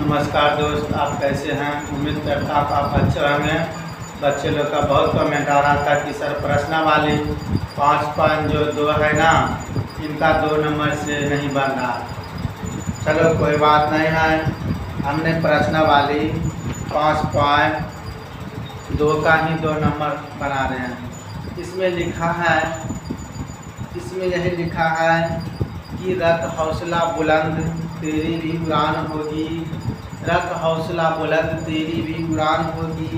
नमस्कार दोस्त, आप कैसे हैं? उम्मीद करता हूँ आप अच्छे होंगे। बच्चे लोग का बहुत कमेंट आ रहा था कि सर प्रश्नावली 5 जो 2 है ना, इनका 2 नंबर से नहीं बन रहा। चलो कोई बात नहीं है, हमने प्रश्नावली 5.2 का ही 2 नंबर बना रहे हैं। इसमें यही लिखा है कि रख हौसला बुलंद तेरी भी उड़ान होगी, रख हौसला बुलंद तेरी भी उड़ान होगी,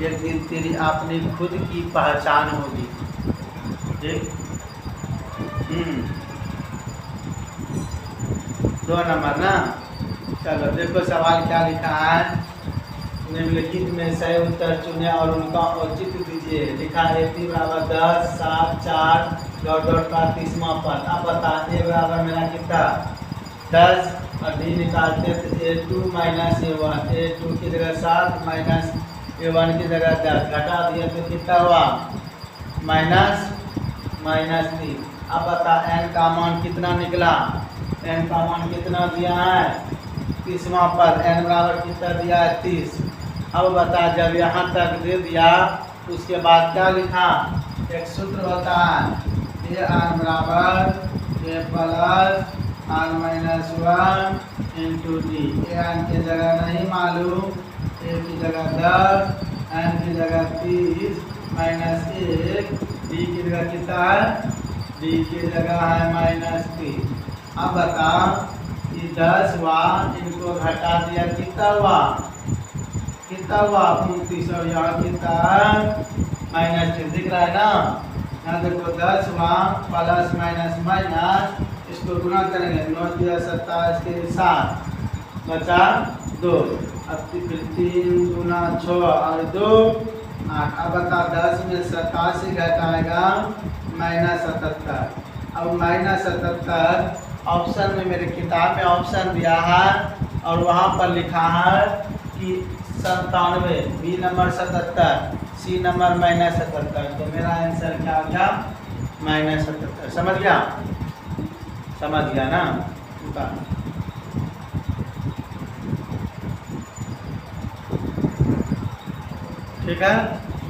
एक दिन तेरी अपनी खुद की पहचान होगी। ठीक, 2 नंबर ना। चलो देखो सवाल क्या लिखा है। निम्नलिखित में सही उत्तर चुने और उनका औचित्य दीजिए। लिखा है A बराबर 10, 7, 4 डॉट का 30वां पद। अब बता A बराबर मेरा कितना 10 और D निकालते तो A2 माइनस A1, A2 की जगह 7 माइनस A1 की जगह 10 घटा दिया तो कितना हुआ -3। अब बता n का मान कितना निकला। n का मान कितना दिया है 30वां पद। n बराबर कितना दिया है 30। अब बता जब यहाँ तक दे दिया उसके बाद क्या लिखा, एक सूत्र होता है A बराबर A plus R-1 into D. A की जगह नहीं मालूम, A की जगह 10, n की जगह 30 माइनस 1, D की जगह कितना है, D की जगह है -3। अब बता कि 10 हुआ, इनको घटा दिया कितना हुआ 29 और यहाँ कितना है -3 दिख रहा है ना। यहाँ देखो 10 हुआ प्लस माइनस माइनस, इसको गुना करेंगे 9 दिया 27 के 7 बचा 2। अब फिर 3 गुना 6 और 2 8। अब बता 10 में 87 घटाएगा -77। अब -77 ऑप्शन में मेरे किताब में ऑप्शन दिया है और वहाँ पर लिखा है कि 97, B नंबर 77, C नंबर -77। तो मेरा आंसर क्या हो गया -77। समझ गया ना। ठीक है,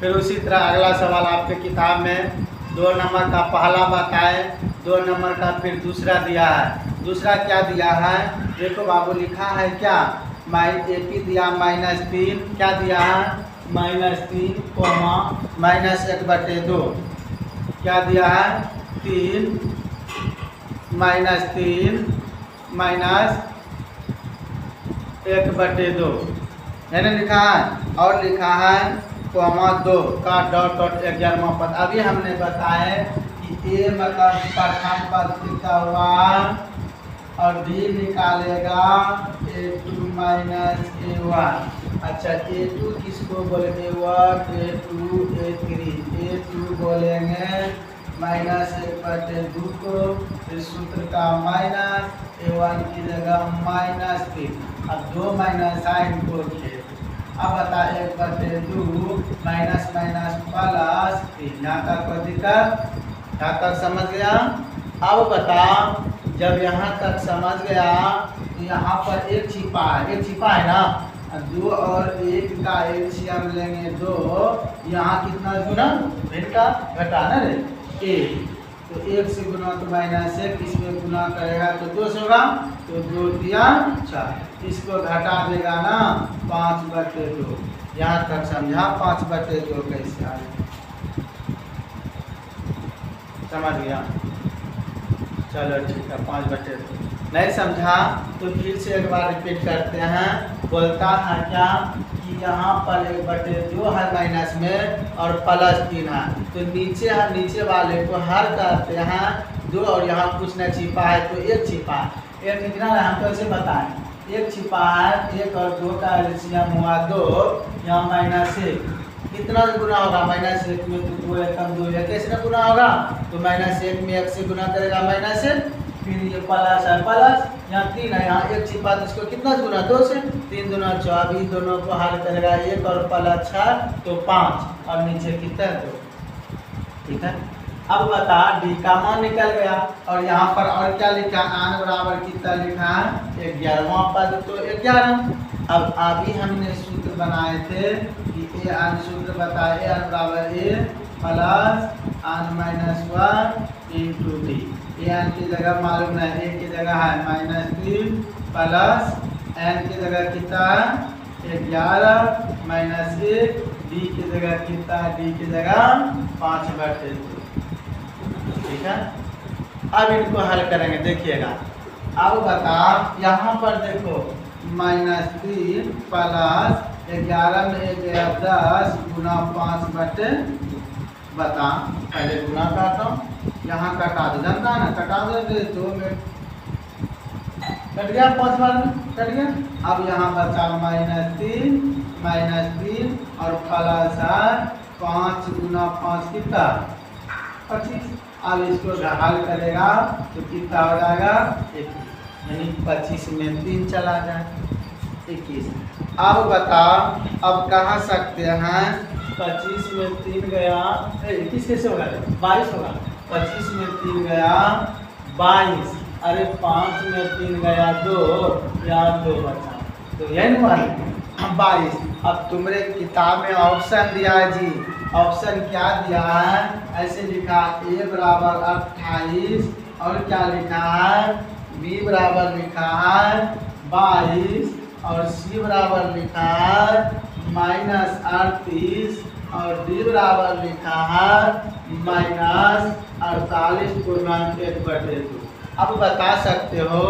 फिर उसी तरह अगला सवाल आपके किताब में 2 नंबर का पहला बताए, 2 नंबर का फिर दूसरा दिया है। दूसरा क्या दिया है देखो बाबू, लिखा है क्या AP दिया -3, क्या दिया है -3 -1/2, क्या दिया है 3 -3 -1/2 है ना लिखा है। और लिखा है (2) का डॉट 11वां पद। अभी हमने बताया कि A मतलब प्रथम पद कितना हुआ और D निकालेगा A2 माइनस A1। अच्छा A2 किसको बोलेंगे A2 A3 बोलेंगे -1/2 को, इस सूत्र का माइनस A1 की जगह -3। अब 2 माइनस साइन को खेल। अब बता 1/2 माइनस माइनस प्लस 3। यहाँ तक कोई दिक्कत, यहाँ तक समझ गया। अब बता जब यहाँ तक समझ गया तो यहाँ पर एक छिपा है ना, 2 और 1 का एलसीएम लेंगे 2। यहाँ कितना गुना घटा ना रे 1, तो 1 से गुना तो -1, इसमें गुना करेगा तो 2 से होगा, तो 2 दिया 4, इसको घटा देगा ना 5/2। यहाँ तक समझा 5/2 कैसे आएगा, समझ गया। चलो ठीक है 5/2। नहीं समझा तो फिर से एक बार रिपीट करते हैं। बोलता है क्या कि यहाँ पर 1/2 है माइनस में और +3 है, तो नीचे वाले को हर करते हैं 2 और यहाँ कुछ न छिपा है तो 1 छिपा है। 1 कितना है हम कैसे बताएं, 1 छिपा है, 1 और 2 का एलसीएम हुआ 2, यहाँ -1 कितना गुना होगा -1 में, तो 2 एकम 2 कैसे ना गुना होगा, तो -1 में 1 से गुना करेगा -1, फिर ये प्लस है प्लस, यहाँ 3 है, यहाँ 1 छिपा तो इसको कितना गुना 2 से, 3 दूना 24, दोनों को हल करेगा 1 और प्लस 6 तो 5 और नीचे कितना 2। ठीक है, अब बता डी का मान निकल गया और यहाँ पर और क्या लिखा आन बराबर कितना लिखा है 11वां पद तो 11। अब अभी हमने सूत्र बनाए थे कि ए आन सूत्र बताए ए आन बराबर ए प्लस आन माइनस 1 इंटू डी। ए आन की जगह मालूम है ए की जगह है -3 प्लस एन की जगह कितना है 11 माइनस 1 डी की जगह कितना डी की जगह 5/2। ठीक है, अब इनको हल करेंगे देखिएगा। अब बता यहाँ पर देखो -3 प्लस 11 में 1 गया 10 गुना 5/, बता पहले गुना काटो यहाँ कटा दो जनता ना कटा दो 2 में कट गया 5 बार में कट गया। अब यहाँ बचा -3 और प्लस 5 गुना 5 कितना 25। अब इसको हल करेगा तो कितना हो जाएगा 21, यानी 25 में 3 चला जाए 21। अब बता अब कहा सकते हैं 25 में 3 गया 21 कैसे होगा 22 होगा। 25 में 3 गया 22, अरे 5 में 3 गया 2 या 2 बचा तो यही हुआ 22। अब तुम्हारे किताब में ऑप्शन दिया है जी, ऑप्शन क्या दिया है ऐसे लिखा ए बराबर 28 और क्या लिखा है बी बराबर लिखा है 22 और सी बराबर लिखा है -38 और डी बराबर लिखा है -48 पूर्णांक 1/2। अब बता सकते हो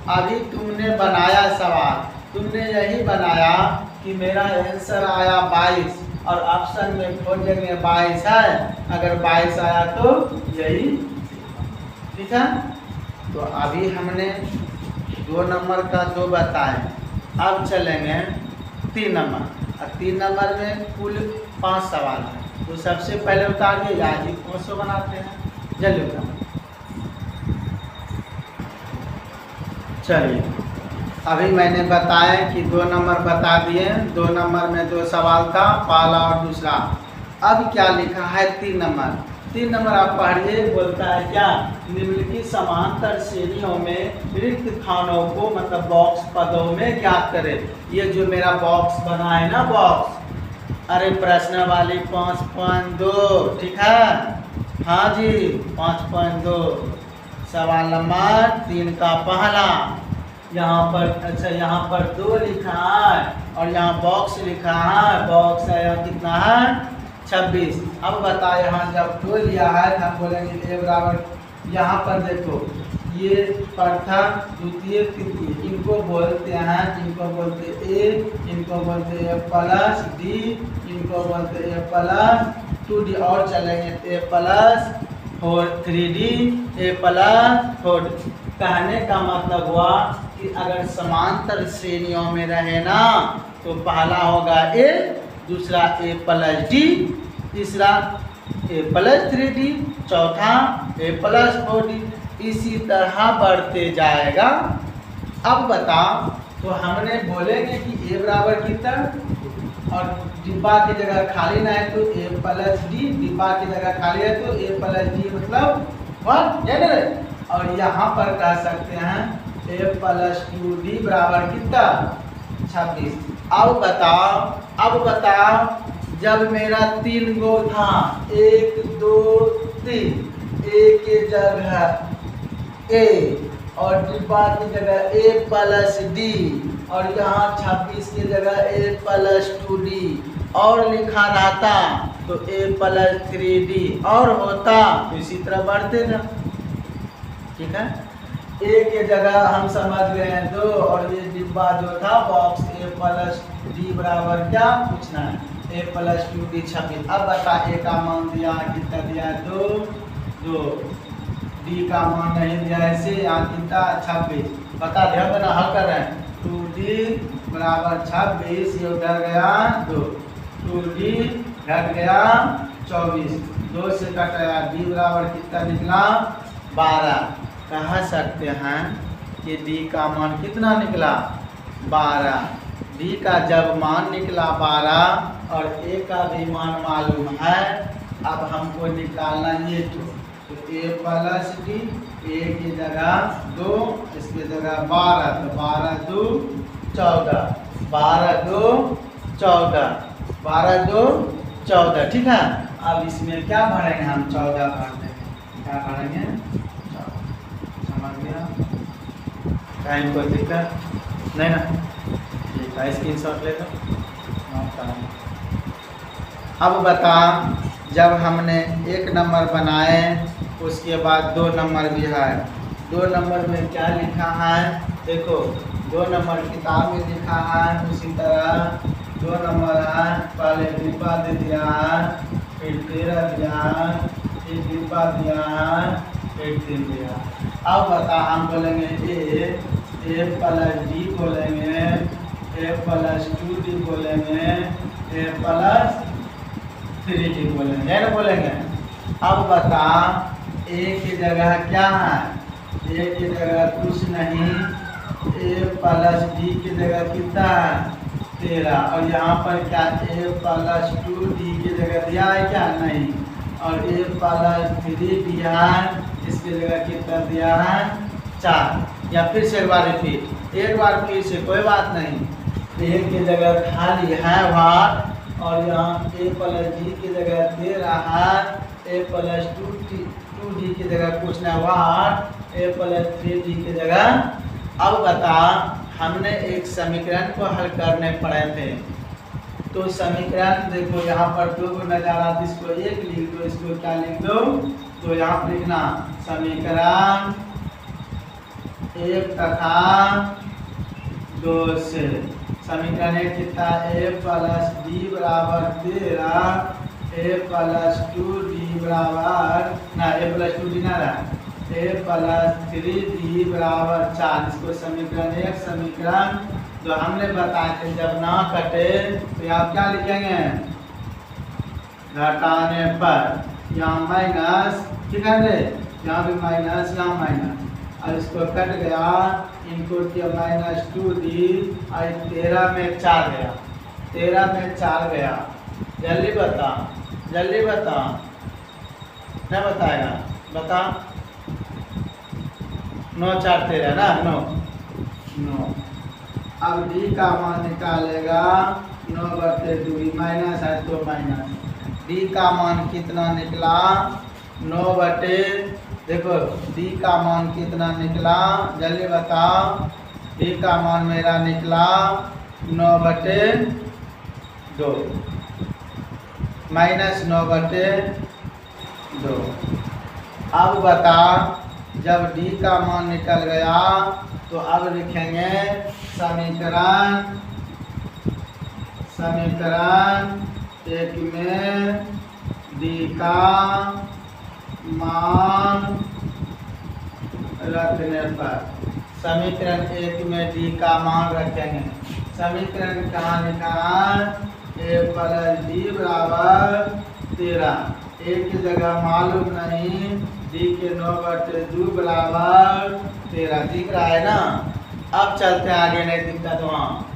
अभी तुमने बनाया सवाल तुमने यही बनाया कि मेरा आंसर आया 22 और ऑप्शन में खोजेंगे 22 है, अगर 22 आया तो यही ठीक है। तो अभी हमने 2 नंबर का 2 बताए, अब चलेंगे 3 नंबर और 3 नंबर में कुल 5 सवाल है। तो सबसे पहले उतारिए आज ही 500 बनाते हैं जल्दी उतार। चलिए अभी मैंने बताया कि 2 नंबर बता दिए, 2 नंबर में 2 सवाल था पहला और दूसरा। अब क्या लिखा है 3 नंबर। 3 नंबर आप पढ़िए, बोलता है क्या निम्नलिखित समांतर श्रेणियों में रिक्त स्थानों को मतलब बॉक्स पदों में ज्ञात करें। ये जो मेरा बॉक्स बना है ना बॉक्स, अरे प्रश्न वाली 5.2 ठीक है, हाँ जी 5.2 सवाल नंबर 3 का पहला यहाँ पर अच्छा यहाँ पर 2 लिखा है और यहाँ बॉक्स लिखा है, बॉक्स है कितना है 26। अब बता यहाँ जब 2 लिया है तो हम बोलेंगे ए बराबर, यहाँ पर देखो ये प्रथम द्वितीय तृतीय इनको बोलते हैं, इनको बोलते ए, इनको बोलते ए प्लस डी, इनको बोलते ए प्लस 2D और चलेंगे ए प्लस 3D ए प्लस 4D। कहने का मतलब हुआ कि अगर समांतर श्रेणियों में रहे ना तो पहला होगा ए, दूसरा ए प्लस डी, तीसरा ए प्लस 3D, चौथा ए प्लस 4D, इसी तरह बढ़ते जाएगा। अब बता तो हमने बोलेंगे कि ए बराबर कितना और डिब्बा की जगह खाली ना है तो ए प्लस डी, डिब्बा की जगह खाली है तो ए प्लस डी मतलब 1 जाने। और यहाँ पर कह सकते हैं ए प्लस 2D बराबर कितना 26। अब बताओ जब मेरा 3 गो था 1 2 3, ए के जगह ए और डिब्बा की जगह ए प्लस डी और यहाँ 26 की जगह ए प्लस 2D और लिखा रहता तो ए प्लस 3D और होता तो इसी तरह बढ़ते ना ठीक है। ए के जगह हम समझ गए हैं 2 और ये डिब्बा जो था बॉक्स ए प्लस डी बराबर क्या पूछना है ए प्लस 2D 26। अब बता ए का मान दिया कितना दिया 2 डी का मान नहीं दिया ऐसे यहाँ कितना 26। बता ध्यान देना हल कर रहे हैं 2D बराबर 26 ये उधर गया 2D घट गया 24, 2 से कटाया डी बराबर कितना निकला 12। कह सकते हैं कि डी का मान कितना निकला 12। डी का जब मान निकला 12 और ए का भी मान मालूम है, अब हमको निकालना ये तो तो ए प्लस डी, ए की जगह 2, इसकी जगह 12, तो 12 2 14, 12 2 14, 12 2 14, ठीक है। अब इसमें क्या भरेंगे हम, 14 भर देंगे, क्या भरेंगे 14, समझ गया, टाइम कोई दिक्कत नहीं ना, ठीक है, स्क्रीनशॉट ले लो। अब बता, जब हमने 1 नंबर बनाए उसके बाद 2 नंबर भी है, 2 नंबर में क्या लिखा है, देखो 2 नंबर किताब में लिखा है, उसी तरह 2 नंबर है, पहले डिब्बा दे दिया है, फिर 13 दिया है, फिर डिब्बा दिया है, फिर 3 दिया। अब बता, हम बोलेंगे ए प्लस डी बोलेंगे, ए प्लस 2डी बोलेंगे, ए प्लस 3डी बोलेंगे, है ना बोलेंगे। अब बता, ए की जगह क्या है, ए की जगह कुछ नहीं, ए प्लस डी की जगह कितना है 13, और यहाँ पर क्या ए प्लस 2डी की जगह दिया है क्या, नहीं, और ए प्लस 3 दिया है, इसकी जगह कितना दिया है 4। या फिर से एक बार रिपीट, एक बार फिर से, कोई बात नहीं, ए की जगह खाली है वहाँ, और यहाँ ए प्लस डी की जगह 13 है, ए प्लस 2डी की जगह कुछ नहीं वहाँ, ए प्लस 3डी की जगह। अब बता, हमने एक समीकरण को हल करने पड़े थे, तो समीकरण देखो यहाँ पर 2 को नजर आता है, इसको 1 लिख दो, इसको क्या लिख दो, तो यहाँ पर लिखना समीकरण 1 तथा 2 से, समीकरण 1 कितना, ए प्लस डी बराबर 13, ए प्लस 2डी बराबर ना, ए प्लस 2डी ना रहा, ए प्लस 3डी बराबर 4। इसको समीकरण 1, समीकरण जो हमने बताया कि जब ना कटे तो आप क्या लिखेंगे, घटाने पर, यहाँ माइनस, ठीक है रे, यहाँ भी माइनस, यहाँ माइनस, और इसको कट गया, इनको किया माइनस 2डी, और 13 में 4 गया, 13 में 4 गया, जल्दी बता, जल्दी बता, नहीं बताएगा, बता, 9 4 13 ना, 9। अब डी का मान निकालेगा, 9/2, माइनस है तो माइनस, डी का मान कितना निकला 9/, देखो डी का मान कितना निकला, जल्दी बताओ, डी का मान मेरा निकला 9/2, माइनस 9/2। अब बता, जब डी का मान निकल गया तो अब लिखेंगे समीकरण 1 में डी का मान रखने पर, समीकरण 1 में डी का मान रखेंगे, समीकरण कहाँ लिखा है, ए प्लस डी बराबर 13, ए की जगह मालूम नहीं, डी के 9/2 बराबर 13, दिख रहा है ना। अब चलते हैं आगे, नहीं दिखता तो वहाँ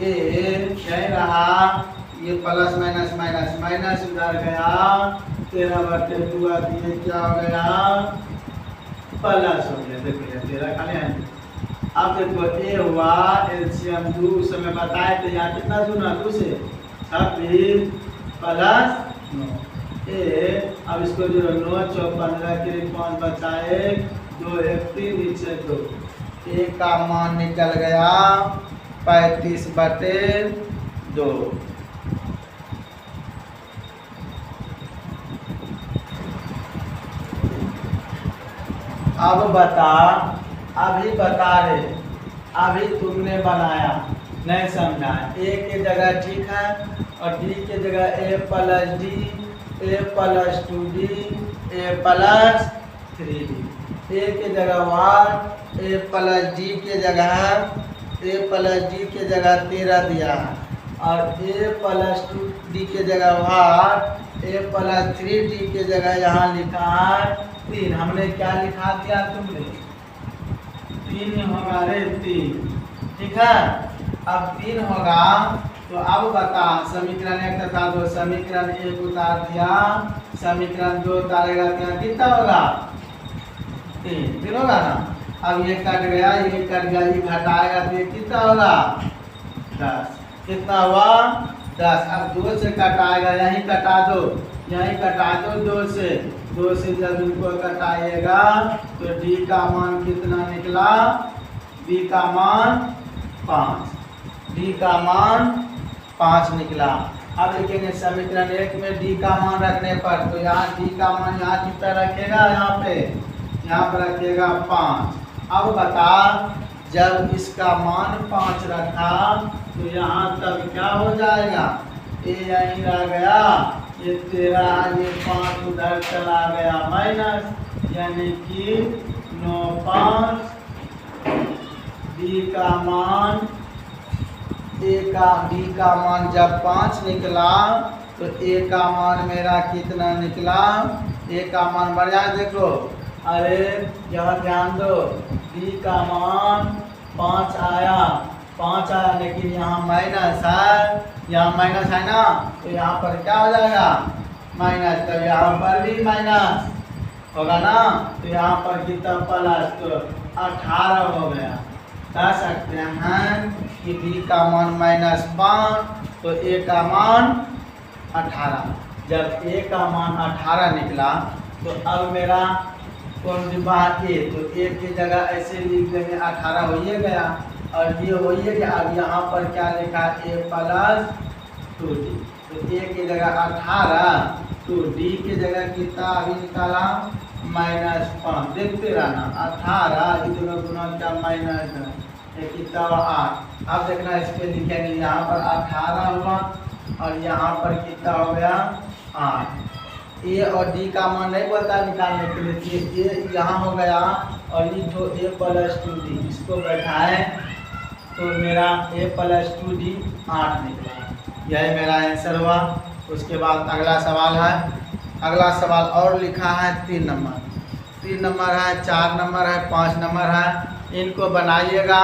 ए यही रहा, ये प्लस माइनस माइनस माइनस उधर गया, 13/2 ये क्या हो गया, प्लस हो गया, देखो ये 13 खाली है। अब देखो ए हुआ एलसीएम 2, उस समय बताए थे, यहाँ कितना दूना 2 से 26 प्लस 9 ए, अब इसको जो 9 4 15 के 5 बचाए, 2 1 3 नीचे 2, ए का मान निकल गया 35/2। अब बता, अभी बता रहे, अभी तुमने बनाया नहीं समझा, ए के जगह ठीक है, और डी के जगह ए प्लस डी, ए प्लस 2डी, ए प्लस 3डी, ए के जगह 1, ए प्लस डी के जगह, ए प्लस डी के जगह 13 दिया, और ए प्लस 2डी के जगह 1, ए प्लस 3डी के जगह यहाँ लिखा है 3। हमने क्या लिखा दिया तुमने, 3 होगा रे 3, ठीक है। अब 3 होगा तो अब बता समीकरण 1 तथा 2, समीकरण 1 उतार दिया, समीकरण 2 उतारेगा तो यहाँ कितना होगा 3 होगा ना। अब ये कट गया, ये कट गया, ये घटाएगा तो ये कितना होगा 10। कितना हुआ 10। अब 2 से कटाएगा, यहीं कटा दो, यहीं कटा दो 2 से। 2 से जब इनको कटाइएगा तो डी का मान कितना निकला, डी का मान 5, डी का मान 5 निकला। अब लिखेंगे समीकरण 1 में डी का मान रखने पर, तो यहाँ डी का मान यहाँ कितना रखेगा, यहाँ पर रखेगा 5। अब बता जब इसका मान 5 रखा तो यहाँ तब क्या हो जाएगा, ये यहीं रह गया, ये 13, ये 5 उधर चला गया माइनस, यानी कि 9 5। डी का मान डी का मान जब 5 निकला तो ए का मान मेरा कितना निकला, ए का मान बढ़ जाए। देखो अरे यहाँ ध्यान दो, डी का मान 5 आया, लेकिन यहाँ माइनस है, यहाँ माइनस है ना, तो यहाँ पर क्या हो जाएगा माइनस, तो यहाँ पर भी माइनस होगा ना, तो यहाँ पर कितना प्लस, तो 18 हो गया। कह सकते हैं कि डी का मान -5 तो ए का मान 18। जब ए का मान 18 निकला तो अब मेरा कौन डिब्बा ए, तो ए की जगह ऐसे लिख देंगे 18 हो ही गया, और ये वही है कि अब यहाँ पर क्या लिखा a + 2d, तो a की जगह 18, तो d की जगह कितना अभी निकाला -5। देखते रहना 18 इधर गुना क्या माइनस है, कितना 8। अब देखना इस पे लिखेंगे, यहाँ पर 18 हुआ और यहाँ पर कितना हो गया 8। ए और डी का मान नहीं बोलता निकालने के लिए, ए यहाँ हो गया और ये जो a + 2d इसको बैठाए तो मेरा a + 2d 8 निकला। यही मेरा आंसर हुआ। उसके बाद अगला सवाल है, अगला सवाल और लिखा है 3 नंबर है, 4 नंबर है, 5 नंबर है। इनको बनाइएगा।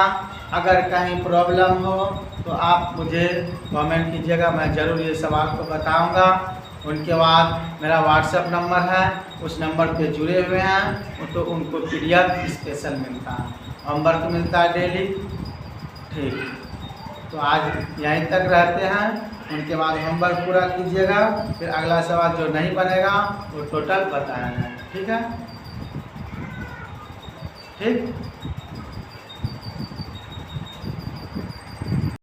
अगर कहीं प्रॉब्लम हो तो आप मुझे कमेंट कीजिएगा, मैं ज़रूर ये सवाल को बताऊंगा। उनके बाद मेरा व्हाट्सएप नंबर है, उस नंबर पे जुड़े हुए हैं तो उनको PDF स्पेशल मिलता है, होमवर्क मिलता है डेली। ठीक, तो आज यहीं तक रहते हैं, उनके बाद होमवर्क पूरा कीजिएगा, फिर अगला सवाल जो नहीं बनेगा वो टोटल बताया जाए। ठीक है, ठीक।